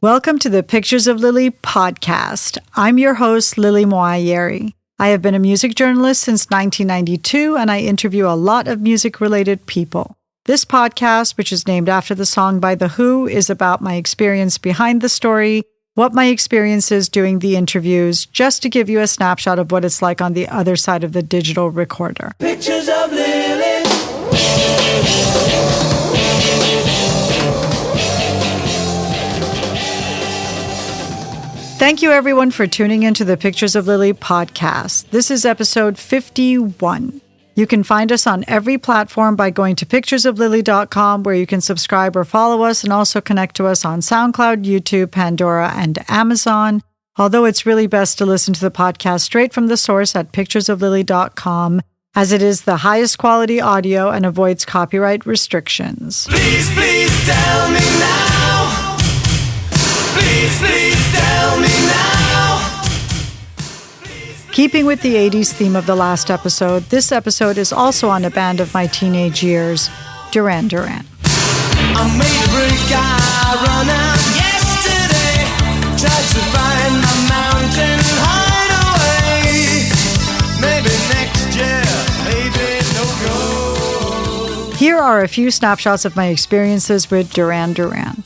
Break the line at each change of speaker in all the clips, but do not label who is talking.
Welcome to the Pictures of Lily podcast. I'm your host, Lily Moayeri. I have been a music journalist since 1992, and I interview a lot of music-related people. This podcast, which is named after the song by The Who, is about my experience behind the story, what my experience is doing the interviews, just to give you a snapshot of what it's like on the other side of the digital recorder.
Pictures of Lily.
Thank you, everyone, for tuning into the Pictures of Lily podcast. This is episode 51. You can find us on every platform by going to picturesoflily.com, where you can subscribe or follow us and also connect to us on SoundCloud, YouTube, Pandora, and Amazon. Although it's really best to listen to the podcast straight from the source at picturesoflily.com, as it is the highest quality audio and avoids copyright restrictions.
Please, please tell me now. Please, please tell me now.
Keeping with the 80s theme of the last episode, this episode is also on a band of my teenage years, Duran Duran.
I made a break, I run out yesterday. Tried to find my mountain hideaway. Maybe next year, maybe no go.
Here are a few snapshots of my experiences with Duran Duran.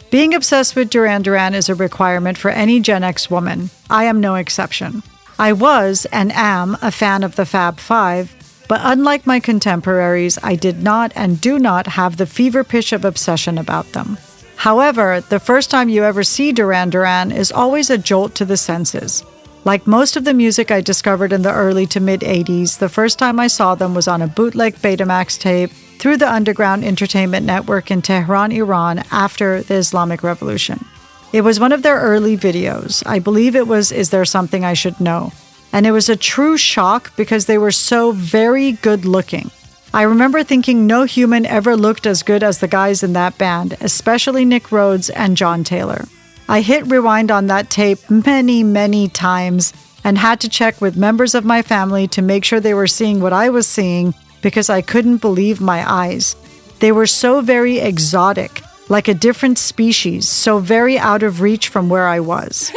Being obsessed with Duran Duran is a requirement for any Gen X woman. I am no exception. I was and am a fan of the Fab Five, but unlike my contemporaries, I did not and do not have the fever pitch of obsession about them. However, the first time you ever see Duran Duran is always a jolt to the senses. Like most of the music I discovered in the early to mid-80s, the first time I saw them was on a bootleg Betamax tape through the Underground Entertainment Network in Tehran, Iran, after the Islamic Revolution. It was one of their early videos. I believe it was Is There Something I Should Know? And it was a true shock because they were so very good looking. I remember thinking no human ever looked as good as the guys in that band, especially Nick Rhodes and John Taylor. I hit rewind on that tape many times and had to check with members of my family to make sure they were seeing what I was seeing because I couldn't believe my eyes. They were so very exotic, like a different species, so very out of reach from where I was.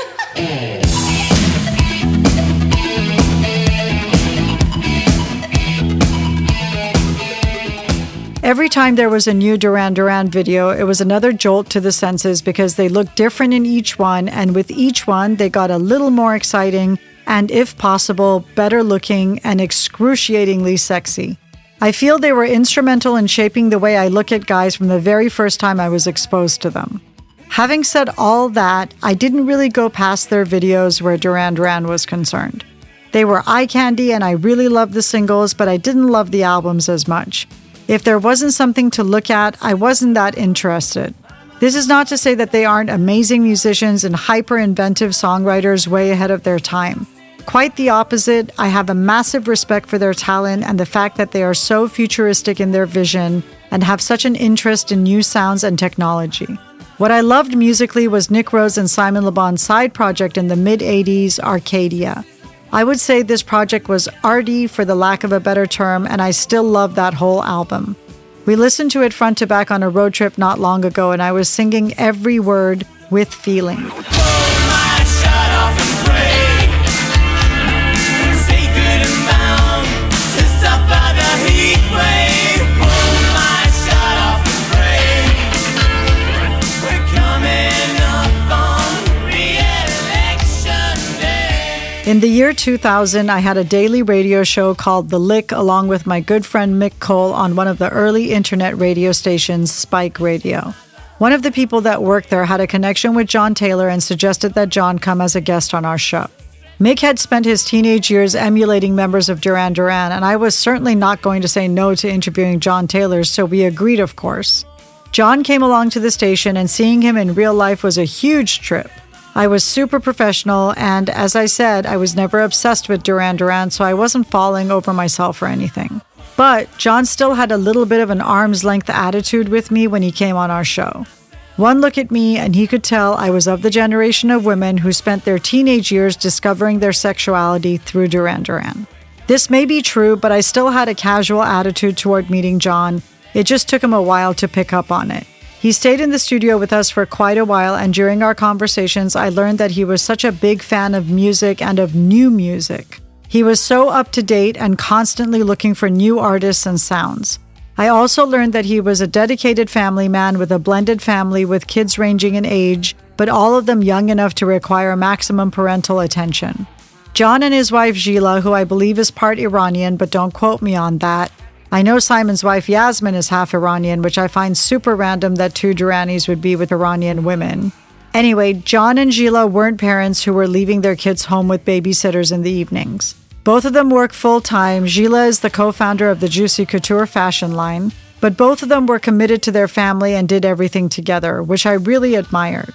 Every time there was a new Duran Duran video, it was another jolt to the senses because they looked different in each one, and with each one, they got a little more exciting and, if possible, better looking and excruciatingly sexy. I feel they were instrumental in shaping the way I look at guys from the very first time I was exposed to them. Having said all that, I didn't really go past their videos where Duran Duran was concerned. They were eye candy and I really loved the singles, but I didn't love the albums as much. If there wasn't something to look at, I wasn't that interested. This is not to say that they aren't amazing musicians and hyper-inventive songwriters way ahead of their time. Quite the opposite. I have a massive respect for their talent and the fact that they are so futuristic in their vision and have such an interest in new sounds and technology. What I loved musically was Nick Rhodes and Simon Le Bon's side project in the mid-80s, Arcadia. I would say this project was arty, for the lack of a better term, and I still love that whole album. We listened to it front to back on a road trip not long ago, and I was singing every word with feeling. In the year 2000, I had a daily radio show called The Lick along with my good friend Mick Cole on one of the early internet radio stations, Spike Radio. One of the people that worked there had a connection with John Taylor and suggested that John come as a guest on our show. Mick had spent his teenage years emulating members of Duran Duran, and I was certainly not going to say no to interviewing John Taylor, so we agreed, of course. John came along to the station, and seeing him in real life was a huge trip. I was super professional, and as I said, I was never obsessed with Duran Duran, so I wasn't falling over myself or anything. But John still had a little bit of an arm's length attitude with me when he came on our show. One look at me, and he could tell I was of the generation of women who spent their teenage years discovering their sexuality through Duran Duran. This may be true, but I still had a casual attitude toward meeting John. It just took him a while to pick up on it. He stayed in the studio with us for quite a while, and during our conversations, I learned that he was such a big fan of music and of new music. He was so up to date and constantly looking for new artists and sounds. I also learned that he was a dedicated family man with a blended family with kids ranging in age, but all of them young enough to require maximum parental attention. John and his wife Gila, who I believe is part Iranian, but don't quote me on that. I know Simon's wife Yasmin is half Iranian, which I find super random that two Duranis would be with Iranian women. Anyway, John and Gila weren't parents who were leaving their kids home with babysitters in the evenings. Both of them work full-time. Gila is the co-founder of the Juicy Couture fashion line, but both of them were committed to their family and did everything together, which I really admired.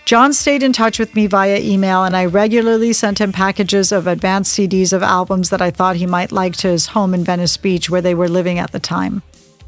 John stayed in touch with me via email, and I regularly sent him packages of advanced CDs of albums that I thought he might like to his home in Venice Beach, where they were living at the time.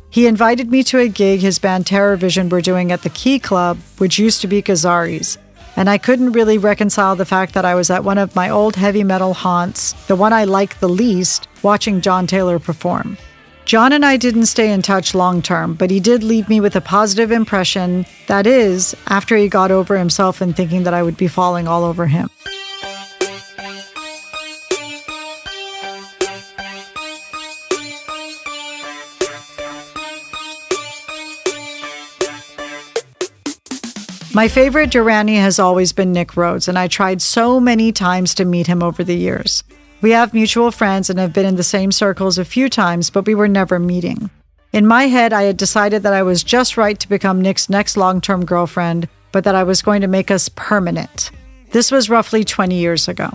He invited me to a gig his band Terror Vision were doing at the Key Club, which used to be Ghazari's. And I couldn't really reconcile the fact that I was at one of my old heavy metal haunts, the one I liked the least, watching John Taylor perform. John and I didn't stay in touch long term, but he did leave me with a positive impression, that is, after he got over himself and thinking that I would be falling all over him. My favorite Durani has always been Nick Rhodes, and I tried so many times to meet him over the years. We have mutual friends and have been in the same circles a few times, but we were never meeting. In my head, I had decided that I was just right to become Nick's next long-term girlfriend, but that I was going to make us permanent. This was roughly 20 years ago.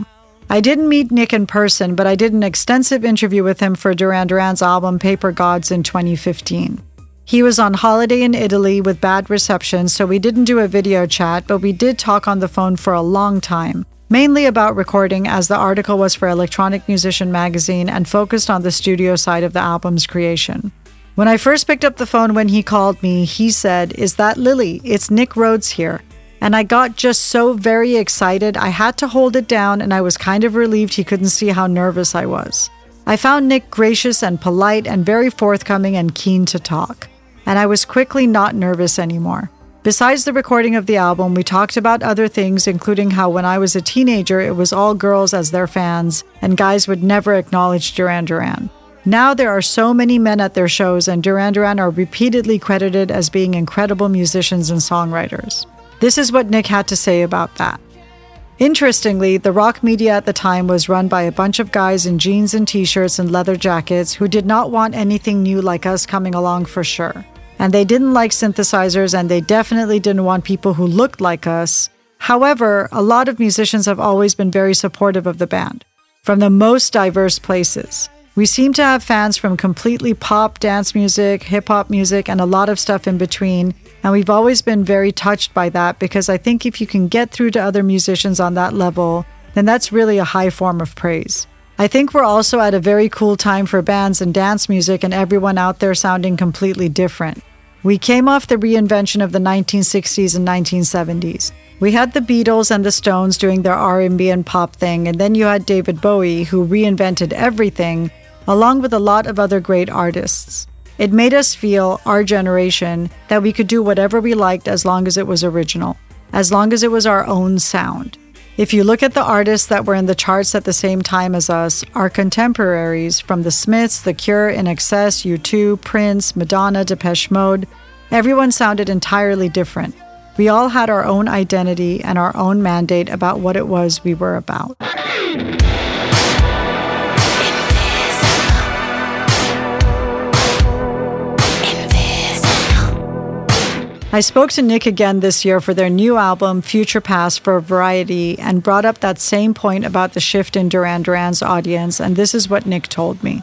I didn't meet Nick in person, but I did an extensive interview with him for Duran Duran's album Paper Gods in 2015. He was on holiday in Italy with bad reception, so we didn't do a video chat, but we did talk on the phone for a long time, mainly about recording, as the article was for Electronic Musician magazine and focused on the studio side of the album's creation. When I first picked up the phone when he called me, he said, "Is that Lily? It's Nick Rhodes here." And I got just so very excited, I had to hold it down, and I was kind of relieved he couldn't see how nervous I was. I found Nick gracious and polite and very forthcoming and keen to talk. And I was quickly not nervous anymore. Besides the recording of the album, we talked about other things, including how when I was a teenager, it was all girls as their fans, and guys would never acknowledge Duran Duran. Now there are so many men at their shows, and Duran Duran are repeatedly credited as being incredible musicians and songwriters. This is what Nick had to say about that. Interestingly, the rock media at the time was run by a bunch of guys in jeans and t-shirts and leather jackets who did not want anything new like us coming along for sure. And they didn't like synthesizers, and they definitely didn't want people who looked like us. However, a lot of musicians have always been very supportive of the band, from the most diverse places. We seem to have fans from completely pop, dance music, hip-hop music, and a lot of stuff in between, and we've always been very touched by that, because I think if you can get through to other musicians on that level, then that's really a high form of praise. I think we're also at a very cool time for bands and dance music and everyone out there sounding completely different. We came off the reinvention of the 1960s and 1970s. We had the Beatles and the Stones doing their R&B and pop thing, and then you had David Bowie, who reinvented everything, along with a lot of other great artists. It made us feel, our generation, that we could do whatever we liked as long as it was original, as long as it was our own sound. If you look at the artists that were in the charts at the same time as us, our contemporaries, from The Smiths, The Cure, INXS, U2, Prince, Madonna, Depeche Mode, everyone sounded entirely different. We all had our own identity and our own mandate about what it was we were about. I spoke to Nick again this year for their new album, Future Past, for Variety, and brought up that same point about the shift in Duran Duran's audience, and this is what Nick told me.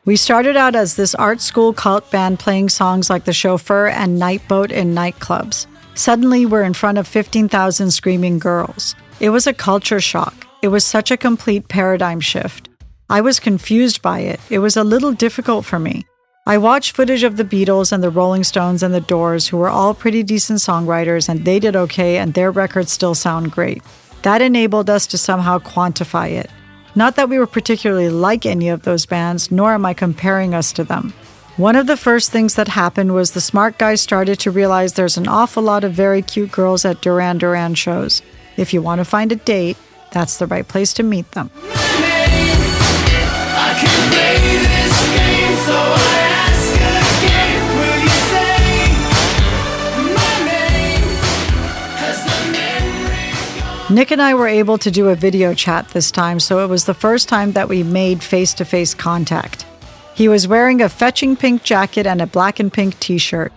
We started out as this art school cult band playing songs like The Chauffeur and Night Boat in nightclubs. Suddenly, we're in front of 15,000 screaming girls. It was a culture shock. It was such a complete paradigm shift. I was confused by it. It was a little difficult for me. I watched footage of the Beatles and the Rolling Stones and the Doors, who were all pretty decent songwriters, and they did okay, and their records still sound great. That enabled us to somehow quantify it. Not that we were particularly like any of those bands, nor am I comparing us to them. One of the first things that happened was the smart guys started to realize there's an awful lot of very cute girls at Duran Duran shows. If you want to find a date, that's the right place to meet them.
I can play this game, so I ask again, will you say my name? Has the memory gone?
Nick and I were able to do a video chat this time, so it was the first time that we made face-to-face contact. He was wearing a fetching pink jacket and a black and pink t-shirt.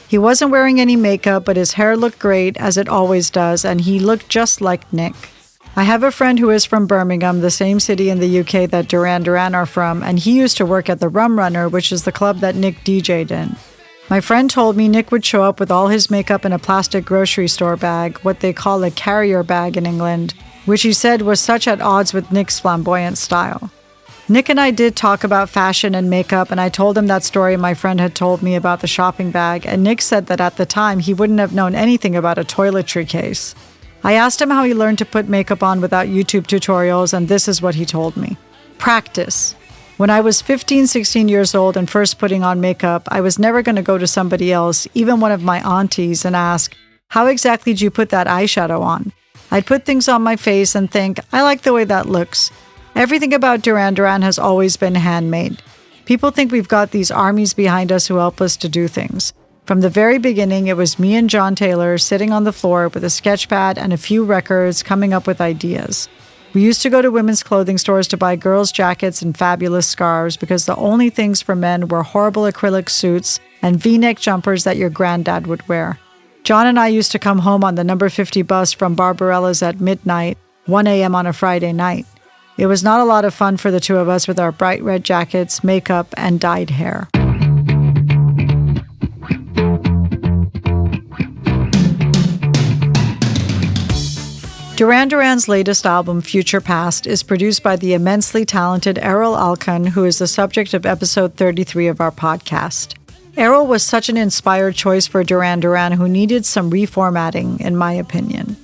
He wasn't wearing any makeup, but his hair looked great, as it always does, and he looked just like Nick. I have a friend who is from Birmingham, the same city in the UK that Duran Duran are from, and he used to work at the Rum Runner, which is the club that Nick DJ'd in. My friend told me Nick would show up with all his makeup in a plastic grocery store bag, what they call a carrier bag in England, which he said was such at odds with Nick's flamboyant style. Nick and I did talk about fashion and makeup, and I told him that story my friend had told me about the shopping bag, and Nick said that at the time he wouldn't have known anything about a toiletry case. I asked him how he learned to put makeup on without YouTube tutorials, and this is what he told me. Practice. When I was 15, 16 years old and first putting on makeup, I was never going to go to somebody else, even one of my aunties, and ask, how exactly do you put that eyeshadow on? I'd put things on my face and think, I like the way that looks. Everything about Duran Duran has always been handmade. People think we've got these armies behind us who help us to do things. From the very beginning, it was me and John Taylor sitting on the floor with a sketch pad and a few records coming up with ideas. We used to go to women's clothing stores to buy girls' jackets and fabulous scarves because the only things for men were horrible acrylic suits and V-neck jumpers that your granddad would wear. John and I used to come home on the number 50 bus from Barbarella's at midnight, 1 a.m. on a Friday night. It was not a lot of fun for the two of us with our bright red jackets, makeup, and dyed hair. Duran Duran's latest album, Future Past, is produced by the immensely talented Errol Alkan, who is the subject of episode 33 of our podcast. Errol was such an inspired choice for Duran Duran, who needed some reformatting, in my opinion.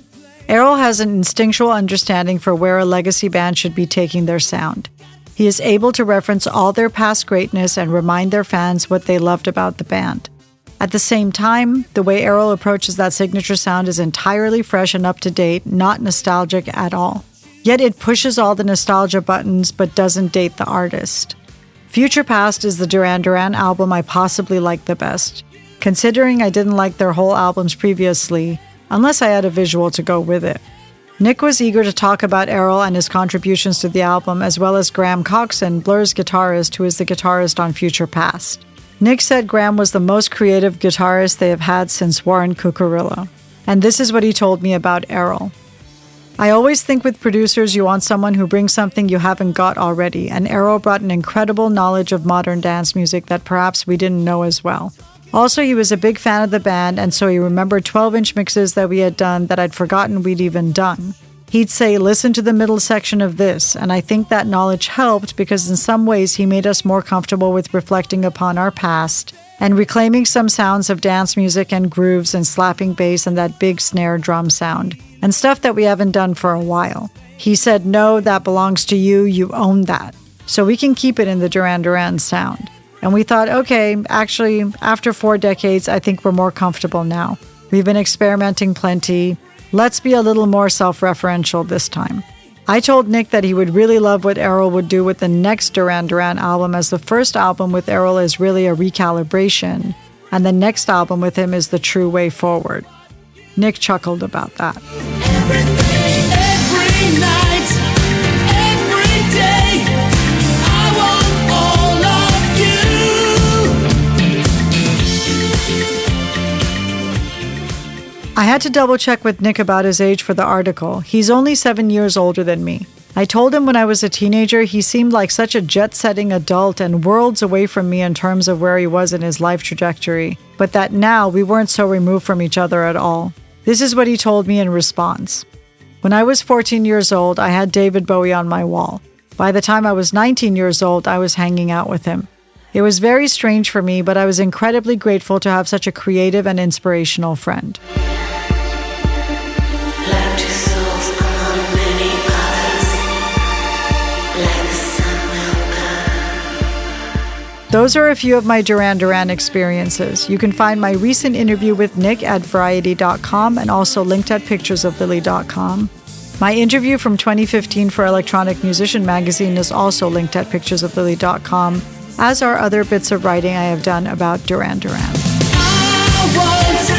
Errol has an instinctual understanding for where a legacy band should be taking their sound. He is able to reference all their past greatness and remind their fans what they loved about the band. At the same time, the way Errol approaches that signature sound is entirely fresh and up-to-date, not nostalgic at all. Yet it pushes all the nostalgia buttons but doesn't date the artist. Future Past is the Duran Duran album I possibly like the best, considering I didn't like their whole albums previously, unless I had a visual to go with it. Nick was eager to talk about Errol and his contributions to the album, as well as Graham Coxon, Blur's guitarist, who is the guitarist on Future Past. Nick said Graham was the most creative guitarist they have had since Warren Cucurilla. And this is what he told me about Errol. I always think with producers you want someone who brings something you haven't got already, and Errol brought an incredible knowledge of modern dance music that perhaps we didn't know as well. Also, he was a big fan of the band, and so he remembered 12-inch mixes that we had done that I'd forgotten we'd even done. He'd say, listen to the middle section of this, and I think that knowledge helped because in some ways he made us more comfortable with reflecting upon our past and reclaiming some sounds of dance music and grooves and slapping bass and that big snare drum sound, and stuff that we haven't done for a while. He said, no, that belongs to you, you own that, so we can keep it in the Duran Duran sound. And we thought, okay, actually, after 4 decades, I think we're more comfortable now. We've been experimenting plenty. Let's be a little more self-referential this time. I told Nick that he would really love what Errol would do with the next Duran Duran album, as the first album with Errol is really a recalibration, and the next album with him is the true way forward. Nick chuckled about that.
Everything, every night, every day, I want all of you.
I had to double-check with Nick about his age for the article. He's only 7 years older than me. I told him when I was a teenager he seemed like such a jet-setting adult and worlds away from me in terms of where he was in his life trajectory, but that now we weren't so removed from each other at all. This is what he told me in response. When I was 14 years old, I had David Bowie on my wall. By the time I was 19 years old, I was hanging out with him. It was very strange for me, but I was incredibly grateful to have such a creative and inspirational friend. Those are a few of my Duran Duran experiences. You can find my recent interview with Nick at Variety.com and also linked at picturesoflily.com. My interview from 2015 for Electronic Musician magazine is also linked at picturesoflily.com, as are other bits of writing I have done about Duran Duran.
I want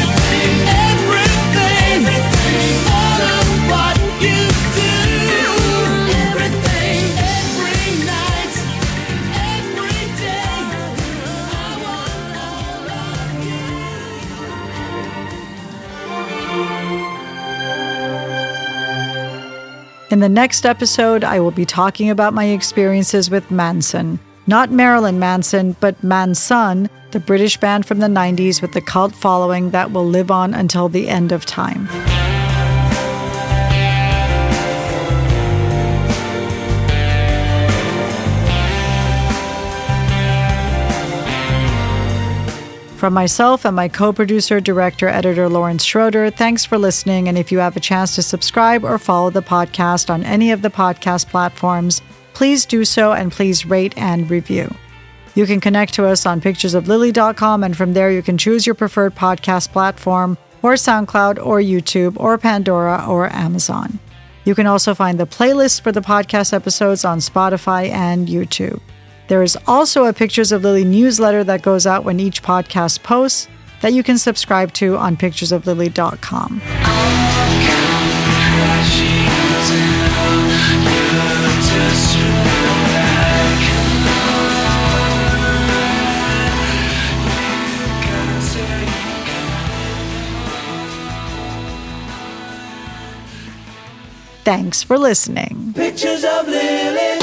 everything, all of what you do. Everything, every night, every day. I want all of you.
In the next episode, I will be talking about my experiences with Manson. Not Marilyn Manson, but Manson, the British band from the 90s with the cult following that will live on until the end of time. From myself and my co-producer, director, editor Lawrence Schroeder, thanks for listening. And if you have a chance to subscribe or follow the podcast on any of the podcast platforms, please do so and please rate and review. You can connect to us on picturesoflily.com, and from there you can choose your preferred podcast platform, or SoundCloud, or YouTube, or Pandora, or Amazon. You can also find the playlist for the podcast episodes on Spotify and YouTube. There is also a Pictures of Lily newsletter that goes out when each podcast posts that you can subscribe to on picturesoflily.com. Thanks for listening.
Pictures of Lily.